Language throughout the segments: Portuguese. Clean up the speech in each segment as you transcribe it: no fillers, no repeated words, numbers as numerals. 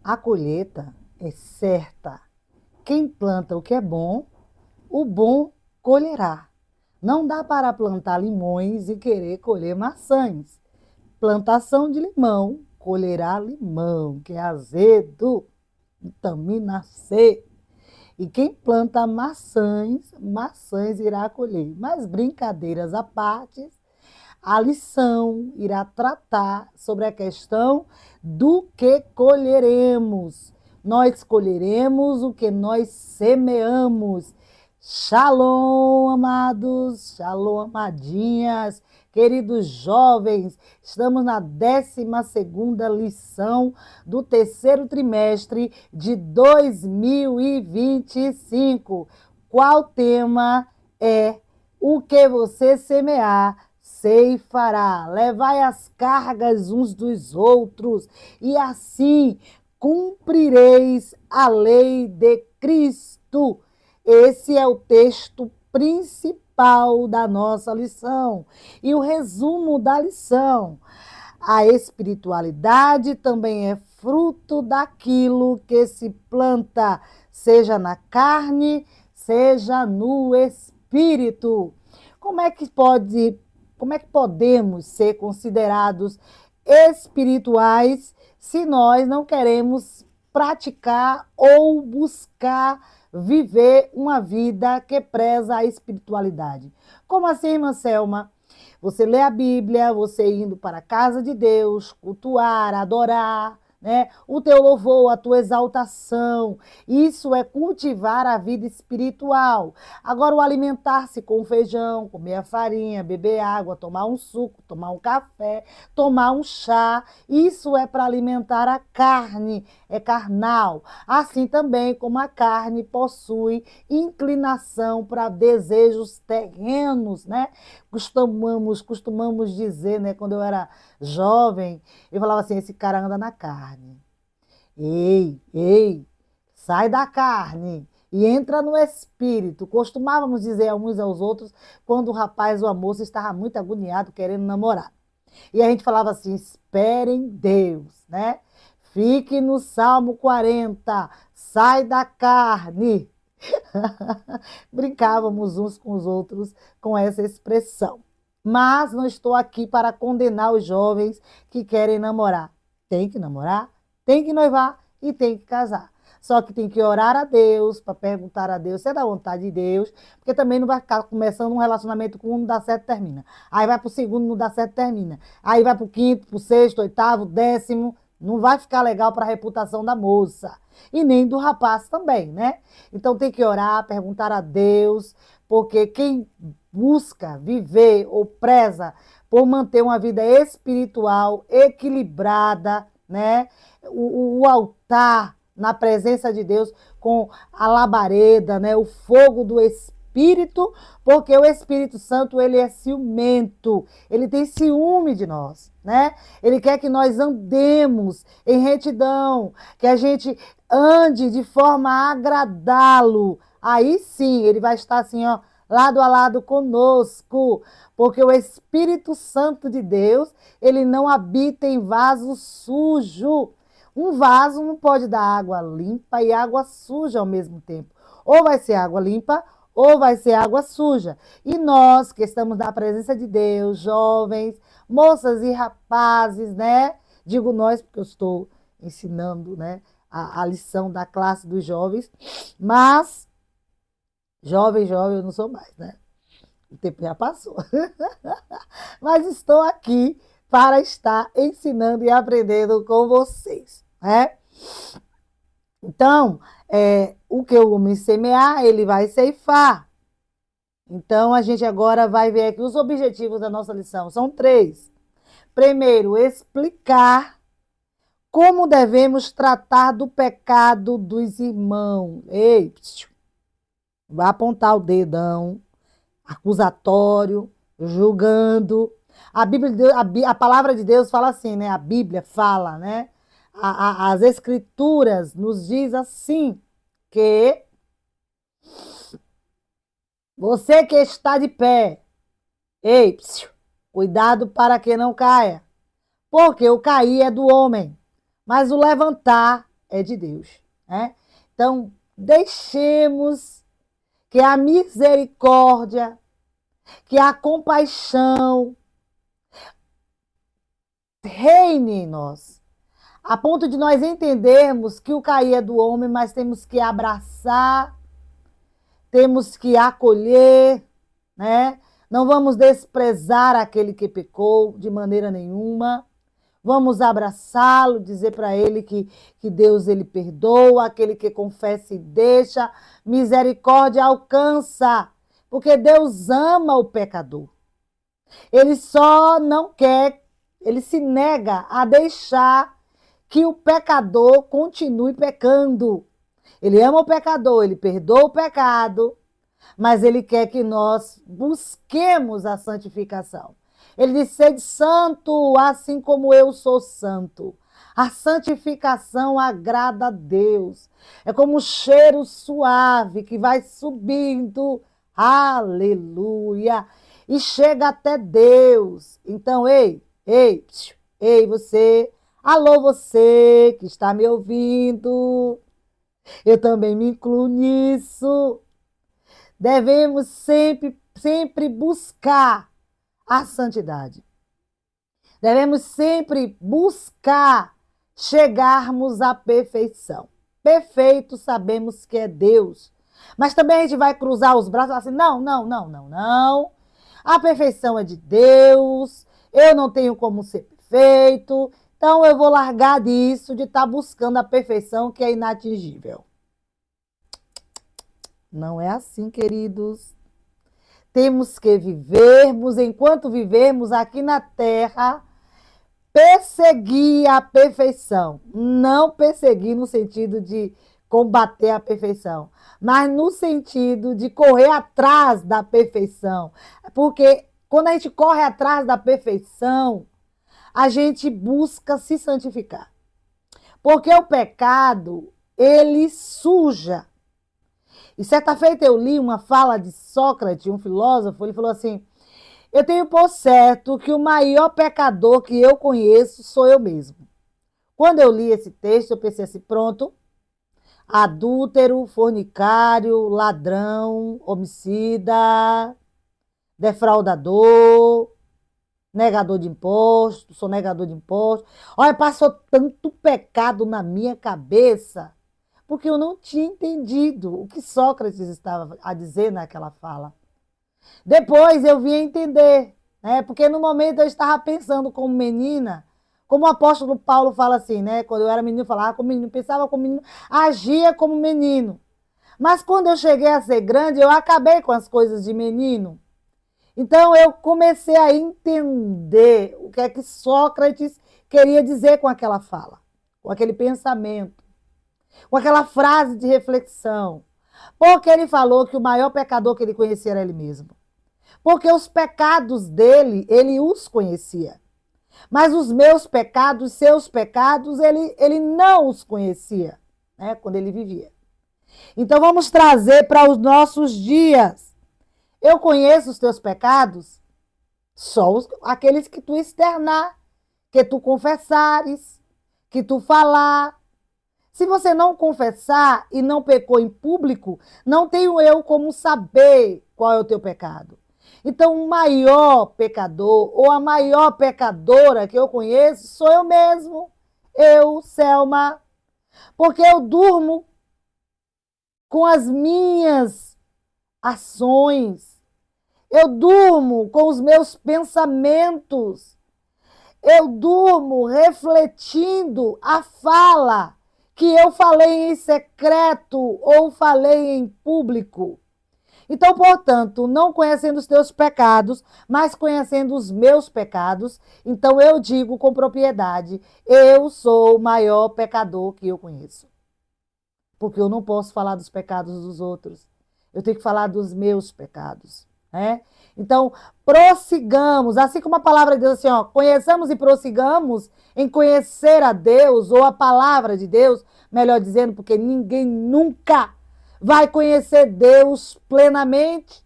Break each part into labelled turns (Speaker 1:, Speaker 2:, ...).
Speaker 1: A colheita é certa. Quem planta o bom colherá. Não dá para plantar limões e querer colher maçãs. Plantação de limão, colherá limão, que é azedo, vitamina C. E quem planta maçãs, maçãs irá colher. Mas brincadeiras à parte, a lição irá tratar sobre a questão do que colheremos. Nós colheremos o que nós semeamos. Shalom, amados, shalom, amadinhas, queridos jovens, estamos na 12ª lição do terceiro trimestre de 2025. Qual tema é o que você semear? Ceifará, levai as cargas uns dos outros, e assim cumprireis a lei de Cristo. Esse é o texto principal da nossa lição. E o resumo da lição: a espiritualidade também é fruto daquilo que se planta, seja na carne, seja no espírito. Como é que pode como é que podemos ser considerados espirituais se nós não queremos praticar ou buscar viver uma vida que preza a espiritualidade? Como assim, irmã Selma? Você lê a Bíblia, você indo para a casa de Deus, cultuar, adorar, né? O teu louvor, a tua exaltação, isso é cultivar a vida espiritual. Agora, o alimentar-se com feijão, comer a farinha, beber água, tomar um suco, tomar um café, tomar um chá, isso é para alimentar a carne, é carnal. Assim também como a carne possui inclinação para desejos terrenos, né? Costumamos dizer, né, quando eu era jovem, eu falava assim, esse cara anda na carne. Ei, ei, sai da carne e entra no espírito. Costumávamos dizer uns aos outros quando o rapaz ou a moça estava muito agoniado querendo namorar. E a gente falava assim, espere em Deus, né? Fique no Salmo 40, sai da carne. Brincávamos uns com os outros com essa expressão. Mas não estou aqui para condenar os jovens que querem namorar. Tem que namorar, tem que noivar e tem que casar. Só que tem que orar a Deus, para perguntar a Deus se é da vontade de Deus, porque também não vai ficar começando um relacionamento com um, não dá certo, termina. Aí vai para o segundo, não dá certo, termina. Aí vai para o quinto, para o sexto, oitavo, décimo, não vai ficar legal para a reputação da moça. E nem do rapaz também, né? Então tem que orar, perguntar a Deus, porque quem busca viver ou preza por manter uma vida espiritual equilibrada, né? O altar na presença de Deus com a labareda, né? O fogo do Espírito, porque o Espírito Santo ele é ciumento, ele tem ciúme de nós, né? Ele quer que nós andemos em retidão, que a gente ande de forma a agradá-lo. Aí sim, ele vai estar assim, ó, lado a lado conosco, porque o Espírito Santo de Deus, ele não habita em vaso sujo. Um vaso não pode dar água limpa e água suja ao mesmo tempo. Ou vai ser água limpa, ou vai ser água suja. E nós que estamos na presença de Deus, jovens, moças e rapazes, né? Digo nós porque eu estou ensinando, né, a lição da classe dos jovens, mas jovem, eu não sou mais, né? O tempo já passou. Mas estou aqui para estar ensinando e aprendendo com vocês, né? Então, o que o homem semear, ele vai ceifar. Então, a gente agora vai ver aqui os objetivos da nossa lição. São três. Primeiro, explicar como devemos tratar do pecado dos irmãos. Ei, vai apontar o dedão acusatório, julgando. A Bíblia, a palavra de Deus fala assim, né? A Bíblia fala, né? As Escrituras nos diz assim que você que está de pé, ei, cuidado para que não caia, porque o cair é do homem, mas o levantar é de Deus, né? Então, deixemos que a misericórdia, que a compaixão reine em nós, a ponto de nós entendermos que o cair é do homem, mas temos que abraçar, temos que acolher, né? Não vamos desprezar aquele que pecou de maneira nenhuma. Vamos abraçá-lo, dizer para ele que Deus ele perdoa, aquele que confessa e deixa, misericórdia alcança, porque Deus ama o pecador. Ele só não quer, ele se nega a deixar que o pecador continue pecando. Ele ama o pecador, ele perdoa o pecado, mas ele quer que nós busquemos a santificação. Ele diz: sede santo, assim como eu sou santo. A santificação agrada a Deus. É como um cheiro suave que vai subindo, aleluia, e chega até Deus. Então, ei, você, alô, você que está me ouvindo, eu também me incluo nisso. Devemos sempre buscar a santidade. Devemos sempre buscar chegarmos à perfeição. Perfeito sabemos que é Deus. Mas também a gente vai cruzar os braços e falar assim: não. A perfeição é de Deus. Eu não tenho como ser perfeito. Então eu vou largar disso, de estar buscando a perfeição que é inatingível. Não é assim, queridos. Temos que vivermos, enquanto vivermos aqui na terra, perseguir a perfeição. Não perseguir no sentido de combater a perfeição, mas no sentido de correr atrás da perfeição. Porque quando a gente corre atrás da perfeição, a gente busca se santificar. Porque o pecado, ele suja. E certa feita eu li uma fala de Sócrates, um filósofo, ele falou assim: eu tenho por certo que o maior pecador que eu conheço sou eu mesmo. Quando eu li esse texto, eu pensei assim: pronto, adúltero, fornicário, ladrão, homicida, defraudador, negador de impostos, sou negador de impostos. Olha, passou tanto pecado na minha cabeça, porque eu não tinha entendido o que Sócrates estava a dizer naquela fala. Depois eu vim a entender, né? Porque no momento eu estava pensando como menina, como o apóstolo Paulo fala assim, né? Quando eu era menino, eu falava como menino, pensava como menino, agia como menino. Mas quando eu cheguei a ser grande, eu acabei com as coisas de menino. Então eu comecei a entender o que é que Sócrates queria dizer com aquela fala, com aquele pensamento, com aquela frase de reflexão. Porque ele falou que o maior pecador que ele conhecia era ele mesmo. Porque os pecados dele, ele os conhecia. Mas os meus pecados, seus pecados, ele não os conhecia, né, quando ele vivia. Então vamos trazer para os nossos dias. Eu conheço os teus pecados? Só aqueles que tu externar, que tu confessares, que tu falar. Se você não confessar e não pecou em público, não tenho eu como saber qual é o teu pecado. Então, o maior pecador ou a maior pecadora que eu conheço sou eu mesmo, eu, Selma, porque eu durmo com as minhas ações, eu durmo com os meus pensamentos, eu durmo refletindo a fala que eu falei em secreto ou falei em público. Então, portanto, não conhecendo os teus pecados, mas conhecendo os meus pecados, então eu digo com propriedade: eu sou o maior pecador que eu conheço. Porque eu não posso falar dos pecados dos outros. Eu tenho que falar dos meus pecados, né? Então, prossigamos, assim como a palavra de Deus assim, ó, conheçamos e prossigamos em conhecer a Deus ou a palavra de Deus, melhor dizendo, porque ninguém nunca vai conhecer Deus plenamente,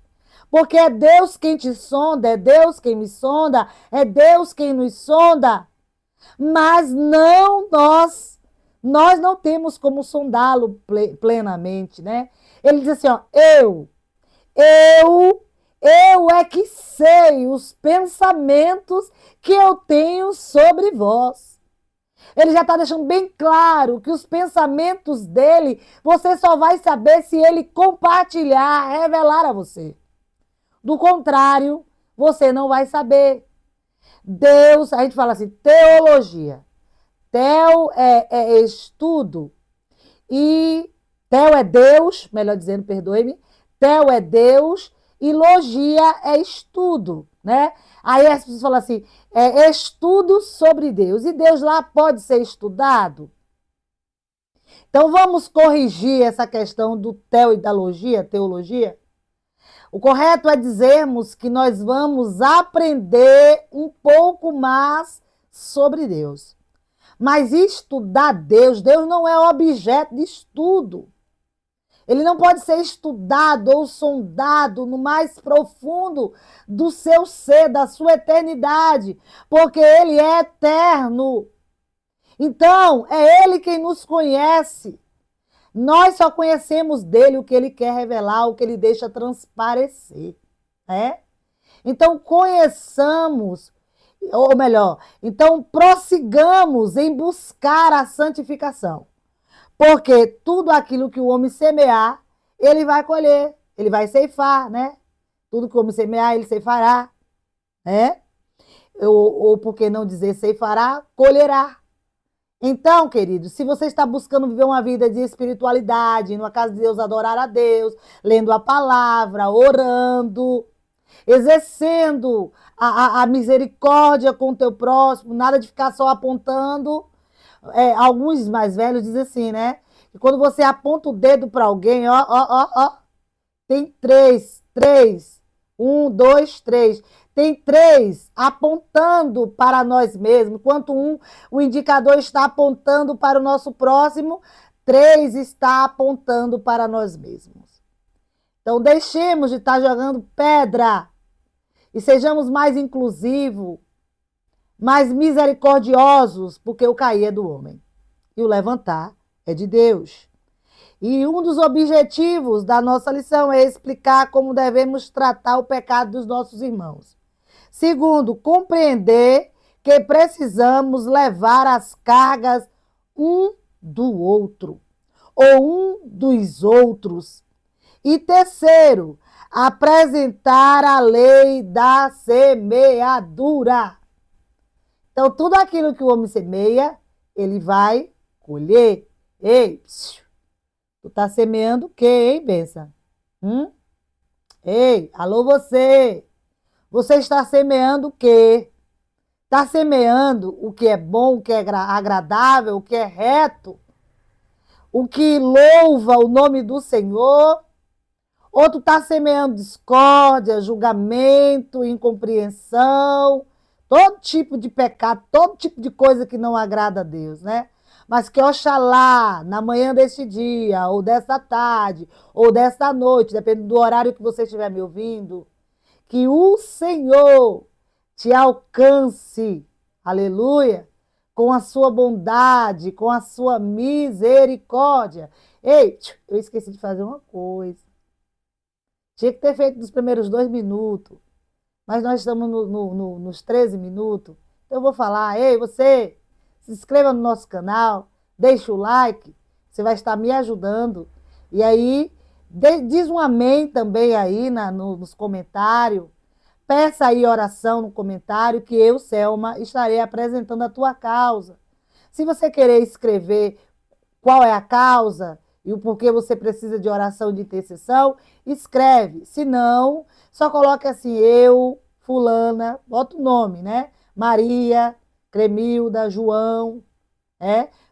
Speaker 1: porque é Deus quem te sonda, é Deus quem me sonda, é Deus quem nos sonda, mas não nós Nós não temos como sondá-lo plenamente, né? Ele diz assim, ó, eu é que sei os pensamentos que eu tenho sobre vós. Ele já está deixando bem claro que os pensamentos dele, você só vai saber se ele compartilhar, revelar a você. Do contrário, você não vai saber. Deus, a gente fala assim, teologia. Teo é estudo e Theo é Deus, melhor dizendo, perdoe-me. Theo é Deus e logia é estudo, né? Aí as pessoas falam assim, estudo sobre Deus. E Deus lá pode ser estudado? Então vamos corrigir essa questão do Theo e da logia, teologia? O correto é dizermos que nós vamos aprender um pouco mais sobre Deus. Mas estudar Deus, Deus não é objeto de estudo. Ele não pode ser estudado ou sondado no mais profundo do seu ser, da sua eternidade, porque ele é eterno. Então, é ele quem nos conhece. Nós só conhecemos dele o que ele quer revelar, o que ele deixa transparecer, né? Então, conheçamos, ou melhor, então prossigamos em buscar a santificação. Porque tudo aquilo que o homem semear, ele vai colher, ele vai ceifar, né? Tudo que o homem semear, ele ceifará, né? Ou por que não dizer ceifará, colherá. Então, querido, se você está buscando viver uma vida de espiritualidade, numa casa de Deus, adorar a Deus, lendo a palavra, orando, exercendo a misericórdia com o teu próximo, nada de ficar só apontando. Alguns mais velhos dizem assim, né? Que quando você aponta o dedo para alguém, ó, tem três. Um, dois, três. Tem três apontando para nós mesmos. Enquanto o indicador está apontando para o nosso próximo, três está apontando para nós mesmos. Então, deixemos de estar jogando pedra e sejamos mais inclusivos, mais misericordiosos, porque o cair é do homem e o levantar é de Deus. E um dos objetivos da nossa lição é explicar como devemos tratar o pecado dos nossos irmãos. Segundo, compreender que precisamos levar as cargas um do outro, ou um dos outros. E terceiro, apresentar a lei da semeadura. Então, tudo aquilo que o homem semeia, ele vai colher. Ei, tu tá semeando o quê, hein, benção? Ei, alô você! Você está semeando o quê? Está semeando o que é bom, o que é agradável, o que é reto, o que louva o nome do Senhor? Ou tu está semeando discórdia, julgamento, incompreensão, todo tipo de pecado, todo tipo de coisa que não agrada a Deus, né? Mas que oxalá, na manhã deste dia, ou desta tarde, ou desta noite, dependendo do horário que você estiver me ouvindo, que o Senhor te alcance, aleluia, com a sua bondade, com a sua misericórdia. Ei, eu esqueci de fazer uma coisa. Tinha que ter feito nos primeiros 2 minutos, mas nós estamos nos 13 minutos. Então eu vou falar, ei, você, se inscreva no nosso canal, deixa o like, você vai estar me ajudando. E aí, diz um amém também aí nos comentários. Peça aí oração no comentário que eu, Selma, estarei apresentando a tua causa. Se você querer escrever qual é a causa e o porquê você precisa de oração de intercessão, escreve. Se não, só coloque assim, eu, fulana, bota o nome, né? Maria, Cremilda, João,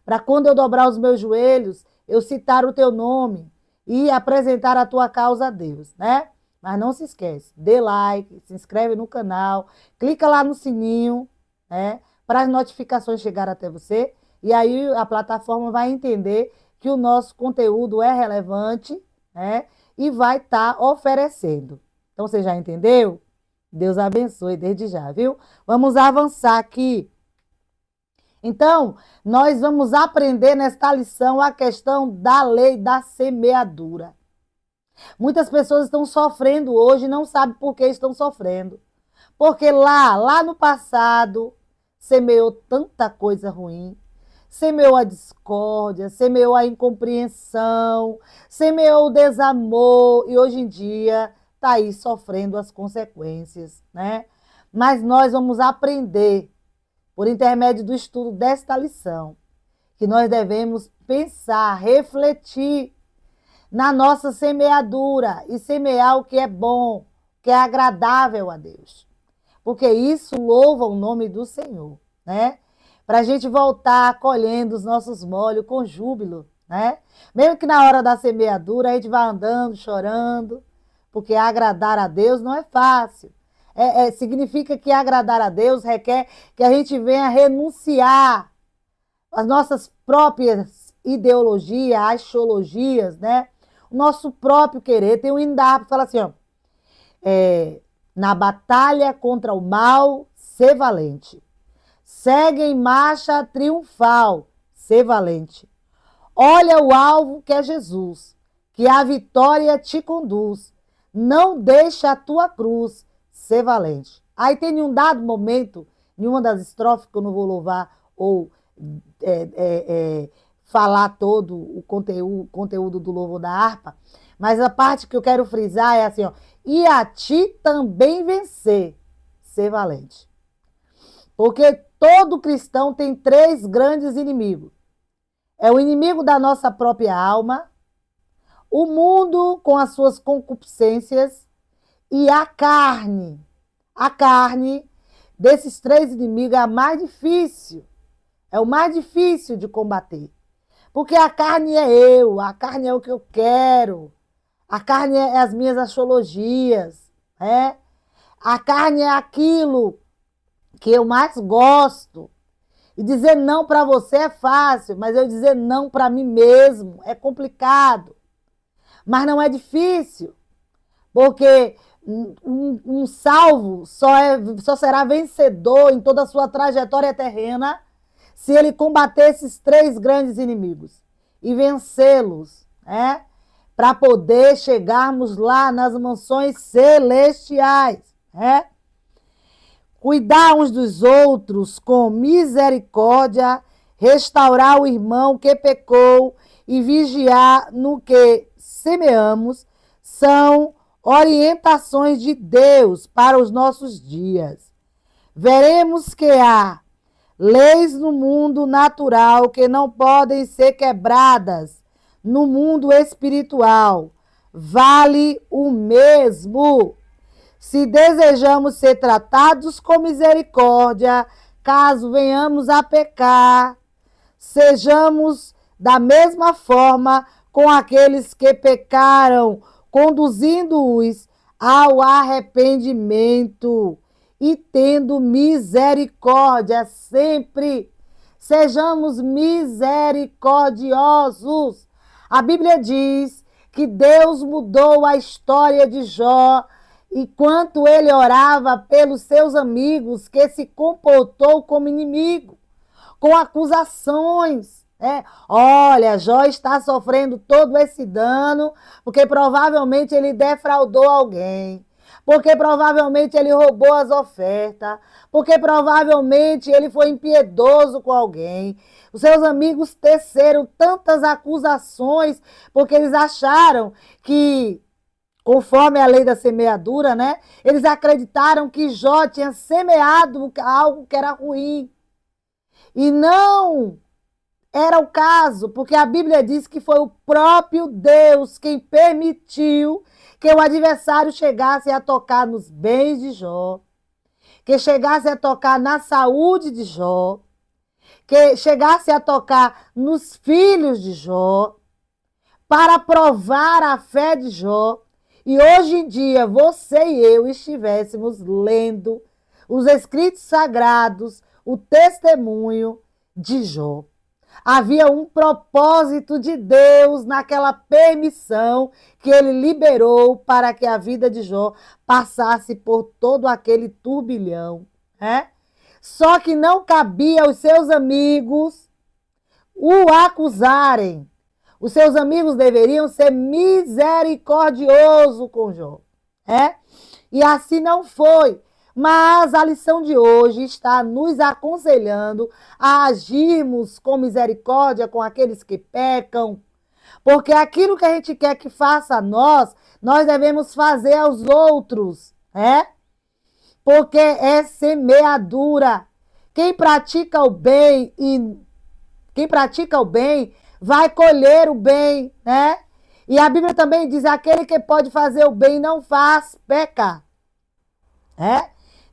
Speaker 1: para quando eu dobrar os meus joelhos, eu citar o teu nome e apresentar a tua causa a Deus, né? Mas não se esquece, dê like, se inscreve no canal, clica lá no sininho, né? Para as notificações chegarem até você. E aí a plataforma vai entender que o nosso conteúdo é relevante, né? E vai estar oferecendo. Então, você já entendeu? Deus abençoe desde já, viu? Vamos avançar aqui Então, nós vamos aprender nesta lição a questão da lei da semeadura. Muitas pessoas estão sofrendo hoje e não sabem por que estão sofrendo. Porque lá no passado, semeou tanta coisa ruim, semeou a discórdia, semeou a incompreensão, semeou o desamor e hoje em dia está aí sofrendo as consequências, né? Mas nós vamos aprender, por intermédio do estudo desta lição, que nós devemos pensar, refletir na nossa semeadura e semear o que é bom, o que é agradável a Deus. Porque isso louva o nome do Senhor, né? Para a gente voltar colhendo os nossos molhos com júbilo, né? Mesmo que na hora da semeadura a gente vá andando, chorando, porque agradar a Deus não é fácil. Significa que agradar a Deus requer que a gente venha renunciar às nossas próprias ideologias, axiologias, né? O nosso próprio querer. Tem um hino da harpa que fala assim, ó, na batalha contra o mal, ser valente. Segue em marcha triunfal, ser valente. Olha o alvo que é Jesus, que a vitória te conduz. Não deixa a tua cruz, ser valente. Aí tem um dado momento, em uma das estrofes que eu não vou louvar ou falar todo o conteúdo do louvor da harpa, mas a parte que eu quero frisar é assim, ó, e a ti também vencer, ser valente. Porque todo cristão tem 3 grandes inimigos. É o inimigo da nossa própria alma, o mundo com as suas concupiscências e a carne. A carne, desses 3 inimigos, é a mais difícil. É o mais difícil de combater. Porque a carne é eu, a carne é o que eu quero, a carne é as minhas axiologias, né? A carne é aquilo que eu mais gosto. E dizer não para você é fácil, mas eu dizer não para mim mesmo é complicado. Mas não é difícil, porque um salvo só será vencedor em toda a sua trajetória terrena se ele combater esses 3 grandes inimigos e vencê-los, né? Para poder chegarmos lá nas mansões celestiais, né? Cuidar uns dos outros com misericórdia, restaurar o irmão que pecou e vigiar no que semeamos, são orientações de Deus para os nossos dias. Veremos que há leis no mundo natural que não podem ser quebradas no mundo espiritual. Vale o mesmo. Se desejamos ser tratados com misericórdia, caso venhamos a pecar, sejamos da mesma forma com aqueles que pecaram, conduzindo-os ao arrependimento e tendo misericórdia sempre. Sejamos misericordiosos. A Bíblia diz que Deus mudou a história de Jó enquanto ele orava pelos seus amigos, que se comportou como inimigo, com acusações. Olha, Jó está sofrendo todo esse dano porque provavelmente ele defraudou alguém, porque provavelmente ele roubou as ofertas, porque provavelmente ele foi impiedoso com alguém. Os seus amigos teceram tantas acusações porque eles acharam que, conforme a lei da semeadura, né, eles acreditaram que Jó tinha semeado algo que era ruim. E não era o caso, porque a Bíblia diz que foi o próprio Deus quem permitiu que o adversário chegasse a tocar nos bens de Jó, que chegasse a tocar na saúde de Jó, que chegasse a tocar nos filhos de Jó, para provar a fé de Jó. E hoje em dia, você e eu estivéssemos lendo os escritos sagrados, o testemunho de Jó. Havia um propósito de Deus naquela permissão que ele liberou para que a vida de Jó passasse por todo aquele turbilhão, né? Só que não cabia aos seus amigos o acusarem. Os seus amigos deveriam ser misericordiosos com Jó. E assim não foi. Mas a lição de hoje está nos aconselhando a agirmos com misericórdia com aqueles que pecam. Porque aquilo que a gente quer que faça a nós, nós devemos fazer aos outros. Porque é semeadura. Quem pratica o bem vai colher o bem, né? E a Bíblia também diz: aquele que pode fazer o bem não faz, peca.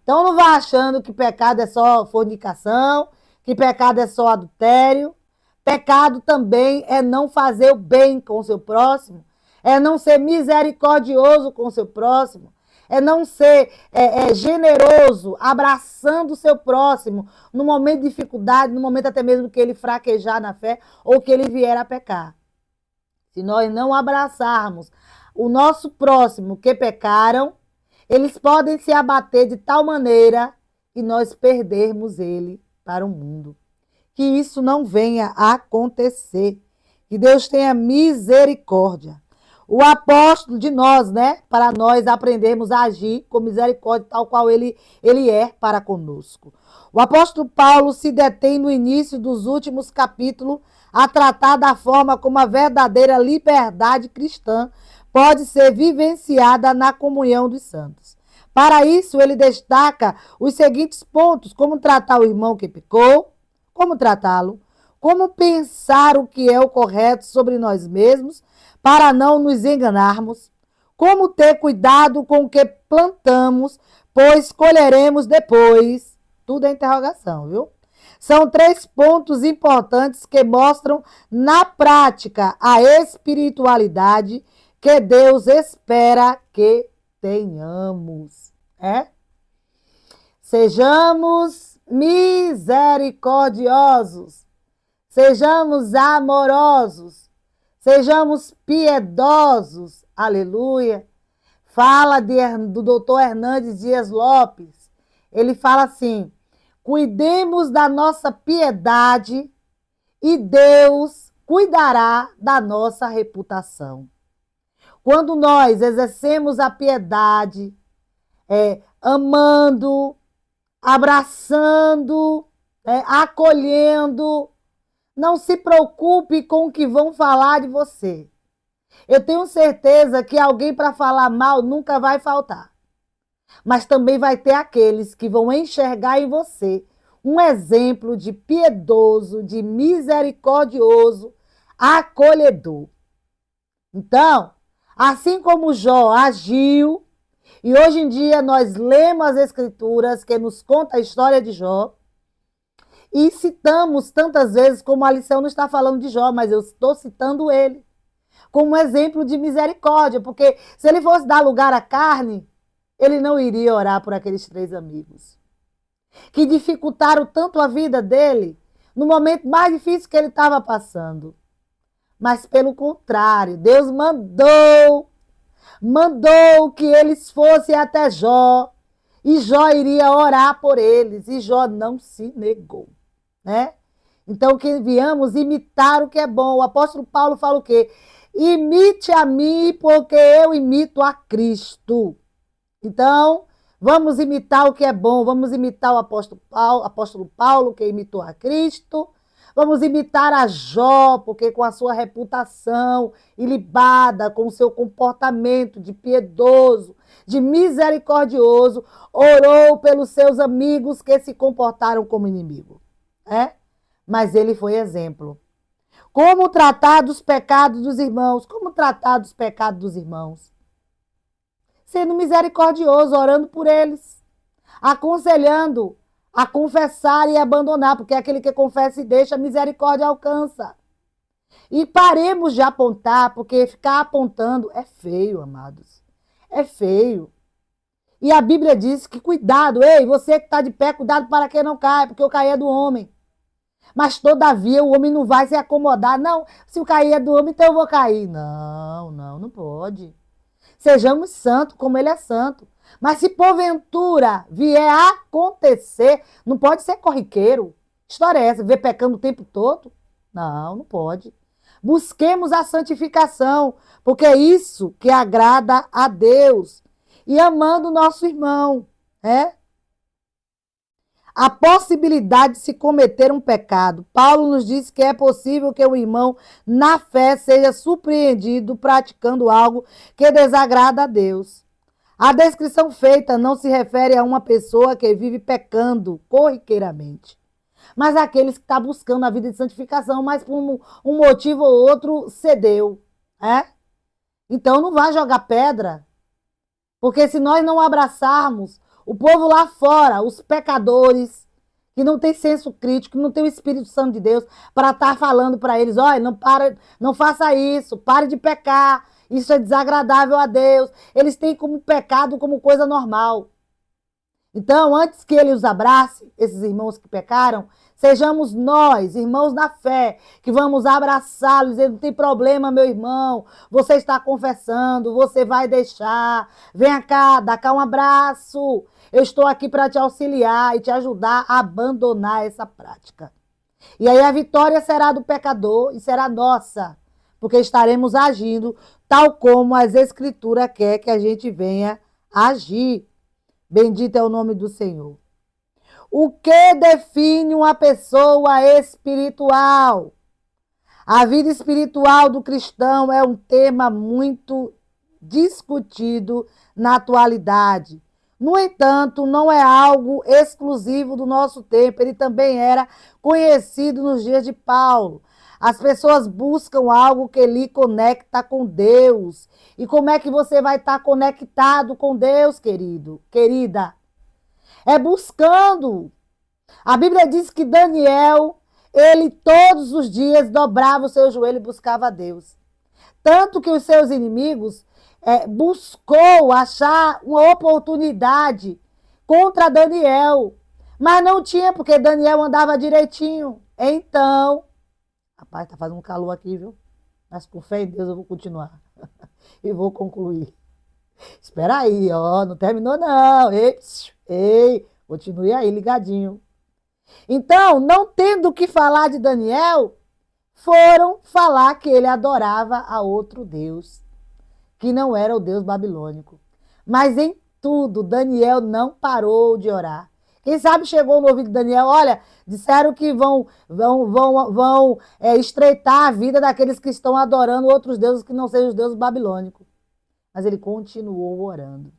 Speaker 1: Então não vá achando que pecado é só fornicação, que pecado é só adultério. Pecado também é não fazer o bem com o seu próximo, é não ser misericordioso com o seu próximo, é não ser generoso, abraçando o seu próximo no momento de dificuldade, no momento até mesmo que ele fraquejar na fé ou que ele vier a pecar. Se nós não abraçarmos o nosso próximo que pecaram, eles podem se abater de tal maneira que nós perdermos ele para o mundo. Que isso não venha a acontecer. Que Deus tenha misericórdia. O apóstolo de nós, para nós aprendermos a agir com misericórdia, tal qual ele é para conosco. O apóstolo Paulo se detém no início dos últimos capítulos a tratar da forma como a verdadeira liberdade cristã pode ser vivenciada na comunhão dos santos. Para isso, ele destaca os seguintes pontos: como tratar o irmão que pecou, como tratá-lo, como pensar o que é o correto sobre nós mesmos, para não nos enganarmos, como ter cuidado com o que plantamos, pois colheremos depois. Tudo é interrogação, viu? São 3 pontos importantes que mostram na prática a espiritualidade que Deus espera que tenhamos. Sejamos misericordiosos, sejamos amorosos, sejamos piedosos. Aleluia. Fala do doutor Hernandes Dias Lopes. Ele fala assim: cuidemos da nossa piedade e Deus cuidará da nossa reputação. Quando nós exercemos a piedade, amando, abraçando, acolhendo, não se preocupe com o que vão falar de você. Eu tenho certeza que alguém para falar mal nunca vai faltar. Mas também vai ter aqueles que vão enxergar em você um exemplo de piedoso, de misericordioso, acolhedor. Então, assim como Jó agiu, e hoje em dia nós lemos as escrituras que nos conta a história de Jó, e citamos tantas vezes, como a lição não está falando de Jó, mas eu estou citando ele como exemplo de misericórdia, porque se ele fosse dar lugar à carne, ele não iria orar por aqueles 3 amigos que dificultaram tanto a vida dele no momento mais difícil que ele estava passando. Mas pelo contrário, Deus mandou que eles fossem até Jó, e Jó iria orar por eles, e Jó não se negou, Então, que viemos imitar o que é bom. O apóstolo Paulo fala o quê? Imite a mim, porque eu imito a Cristo. Então, vamos imitar o que é bom, vamos imitar o apóstolo Paulo, que imitou a Cristo. Vamos imitar a Jó, porque com a sua reputação ilibada, com o seu comportamento de piedoso, de misericordioso, orou pelos seus amigos que se comportaram como inimigo. Mas ele foi exemplo. Como tratar dos pecados dos irmãos? Como tratar dos pecados dos irmãos? Sendo misericordioso, orando por eles, aconselhando a confessar e abandonar, porque aquele que confessa e deixa, a misericórdia alcança. E paremos de apontar, porque ficar apontando é feio, amados. É feio. E a Bíblia diz que cuidado, ei, você que está de pé, cuidado para que não caia, porque o cair é do homem. Mas, todavia, o homem não vai se acomodar. Não, se o cair é do homem, então eu vou cair. Não pode. Sejamos santos como ele é santo. Mas se porventura vier a acontecer, não pode ser corriqueiro. História é essa? Ver pecando o tempo todo? Não, não pode. Busquemos a santificação, porque é isso que agrada a Deus. E amando o nosso irmão, né? A possibilidade de se cometer um pecado. Paulo nos diz que é possível que o irmão, na fé, seja surpreendido praticando algo que desagrada a Deus. A descrição feita não se refere a uma pessoa que vive pecando corriqueiramente, mas àqueles que estão buscando a vida de santificação, mas por um motivo ou outro cedeu. É? Então não vai jogar pedra, porque se nós não abraçarmos o povo lá fora, os pecadores, que não tem senso crítico, que não tem o Espírito Santo de Deus, para estar falando para eles, olha, não faça isso, pare de pecar, isso é desagradável a Deus. Eles têm como pecado como coisa normal. Então, antes que ele os abrace, esses irmãos que pecaram, sejamos nós, irmãos na fé, que vamos abraçá-los, dizendo, não tem problema, meu irmão, você está confessando, você vai deixar, venha cá, dá cá um abraço, eu estou aqui para te auxiliar e te ajudar a abandonar essa prática. E aí a vitória será do pecador e será nossa, porque estaremos agindo tal como as Escrituras quer que a gente venha agir. Bendito é o nome do Senhor. O que define uma pessoa espiritual? A vida espiritual do cristão é um tema muito discutido na atualidade. No entanto, não é algo exclusivo do nosso tempo. Ele também era conhecido nos dias de Paulo. As pessoas buscam algo que lhe conecta com Deus. E como é que você vai estar conectado com Deus, querido, querida? É buscando. A Bíblia diz que Daniel, ele todos os dias dobrava o seu joelho e buscava a Deus. Tanto que os seus inimigos buscou achar uma oportunidade contra Daniel. Mas não tinha, porque Daniel andava direitinho. Então, rapaz, tá fazendo um calor aqui, viu? Mas com fé em Deus eu vou continuar. E vou concluir. Espera aí, ó, não terminou não. Ei, continue aí ligadinho. Então, não tendo o que falar de Daniel, foram falar que ele adorava a outro Deus, que não era o Deus babilônico. Mas em tudo, Daniel não parou de orar. Quem sabe chegou no ouvido de Daniel, olha, disseram que vão estreitar a vida daqueles que estão adorando outros deuses que não sejam os deuses babilônicos. Mas ele continuou orando.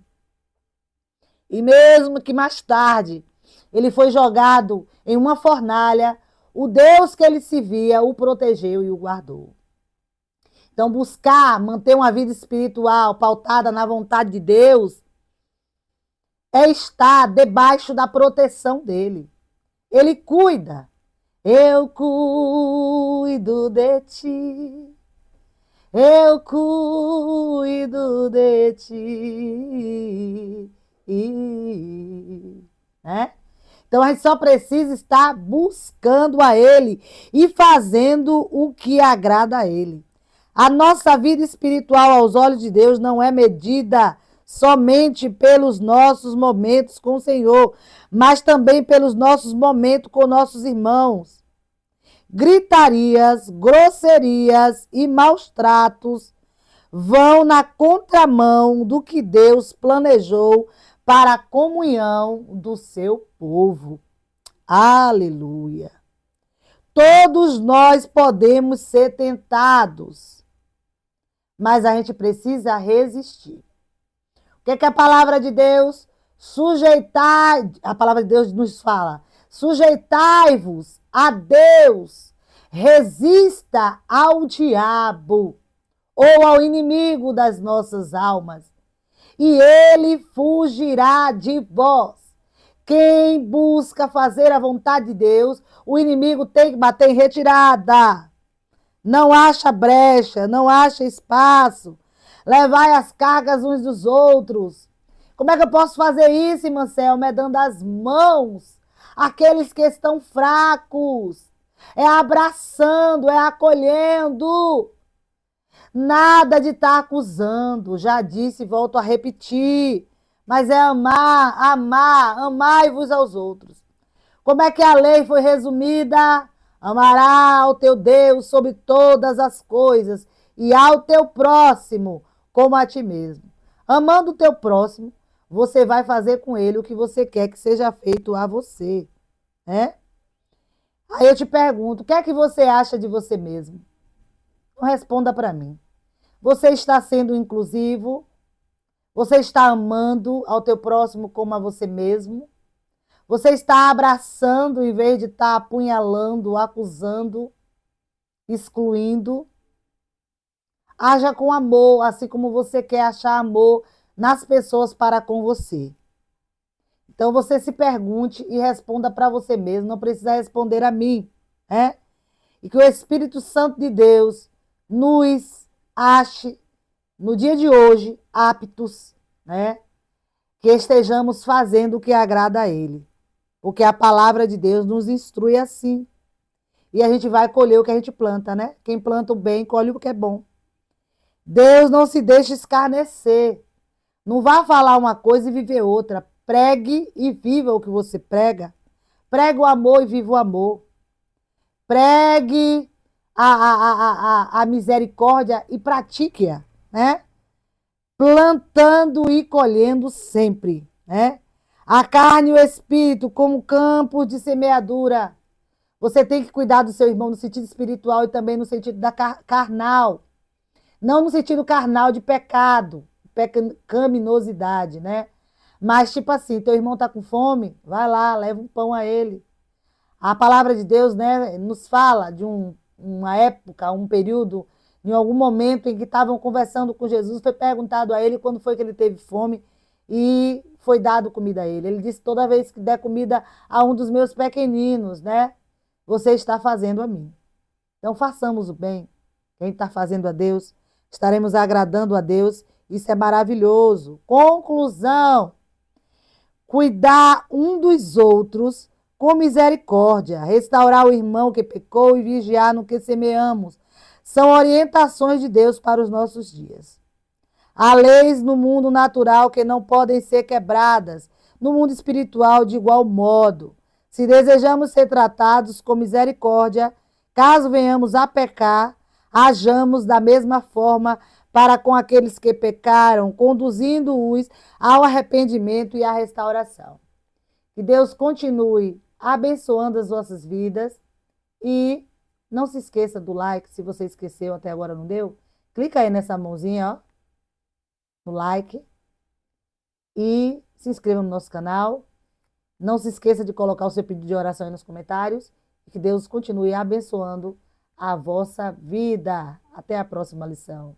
Speaker 1: E mesmo que mais tarde ele foi jogado em uma fornalha, o Deus que ele servia o protegeu e o guardou. Então, buscar manter uma vida espiritual pautada na vontade de Deus é estar debaixo da proteção dele. Ele cuida. Eu cuido de ti. Eu cuido de ti. Né? Então a gente só precisa estar buscando a Ele e fazendo o que agrada a Ele. A nossa vida espiritual aos olhos de Deus não é medida somente pelos nossos momentos com o Senhor, mas também pelos nossos momentos com nossos irmãos. Gritarias, grosserias e maus tratos vão na contramão do que Deus planejou para a comunhão do seu povo. Aleluia! Todos nós podemos ser tentados, mas a gente precisa resistir. O que é a palavra de Deus? A palavra de Deus nos fala, sujeitai-vos a Deus, resista ao diabo ou ao inimigo das nossas almas, e ele fugirá de vós. Quem busca fazer a vontade de Deus, o inimigo tem que bater em retirada. Não acha brecha, não acha espaço. Levai as cargas uns dos outros. Como é que eu posso fazer isso, irmã Selma? É dando as mãos àqueles que estão fracos. É abraçando, é acolhendo. Nada de estar acusando. Já disse e volto a repetir. mas é amar, amar, amai-vos aos outros. Como é que a lei foi resumida? Amará ao teu Deus sobre todas as coisas e ao teu próximo como a ti mesmo. Amando o teu próximo, você vai fazer com ele o que você quer que seja feito a você, né? Aí eu te pergunto, o que é que você acha de você mesmo? Não responda para mim. Você está sendo inclusivo? Você está amando ao teu próximo como a você mesmo? Você está abraçando em vez de estar apunhalando, acusando, excluindo? Haja com amor, assim como você quer achar amor nas pessoas para com você. Então você se pergunte e responda para você mesmo, não precisa responder a mim, né? E que o Espírito Santo de Deus nos ache no dia de hoje aptos, né? Que estejamos fazendo o que agrada a Ele. Porque a palavra de Deus nos instrui assim. E a gente vai colher o que a gente planta, né? Quem planta o bem, colhe o que é bom. Deus não se deixa escarnecer. Não vá falar uma coisa e viver outra. Pregue e viva o que você prega. Pregue o amor e viva o amor. Pregue a misericórdia e pratique-a, né? Plantando e colhendo sempre, né? A carne e o espírito como campos de semeadura. Você tem que cuidar do seu irmão no sentido espiritual e também no sentido da carnal. Não no sentido carnal de pecado, pecaminosidade, né? Mas, tipo assim, teu irmão tá com fome, vai lá, leva um pão a ele. A palavra de Deus, né, nos fala de uma época, um período, em algum momento em que estavam conversando com Jesus, foi perguntado a ele quando foi que ele teve fome e foi dado comida a ele. Ele disse: toda vez que der comida a um dos meus pequeninos, né, você está fazendo a mim. Então façamos o bem. Quem está fazendo a Deus, estaremos agradando a Deus. Isso é maravilhoso. Conclusão: cuidar um dos outros com misericórdia, restaurar o irmão que pecou e vigiar no que semeamos. São orientações de Deus para os nossos dias. Há leis no mundo natural que não podem ser quebradas, no mundo espiritual de igual modo. Se desejamos ser tratados com misericórdia, caso venhamos a pecar, hajamos da mesma forma para com aqueles que pecaram, conduzindo-os ao arrependimento e à restauração. Que Deus continue abençoando as nossas vidas e não se esqueça do like, se você esqueceu até agora não deu, clica aí nessa mãozinha, ó, no like e se inscreva no nosso canal. Não se esqueça de colocar o seu pedido de oração aí nos comentários e que Deus continue abençoando a vossa vida. Até a próxima lição.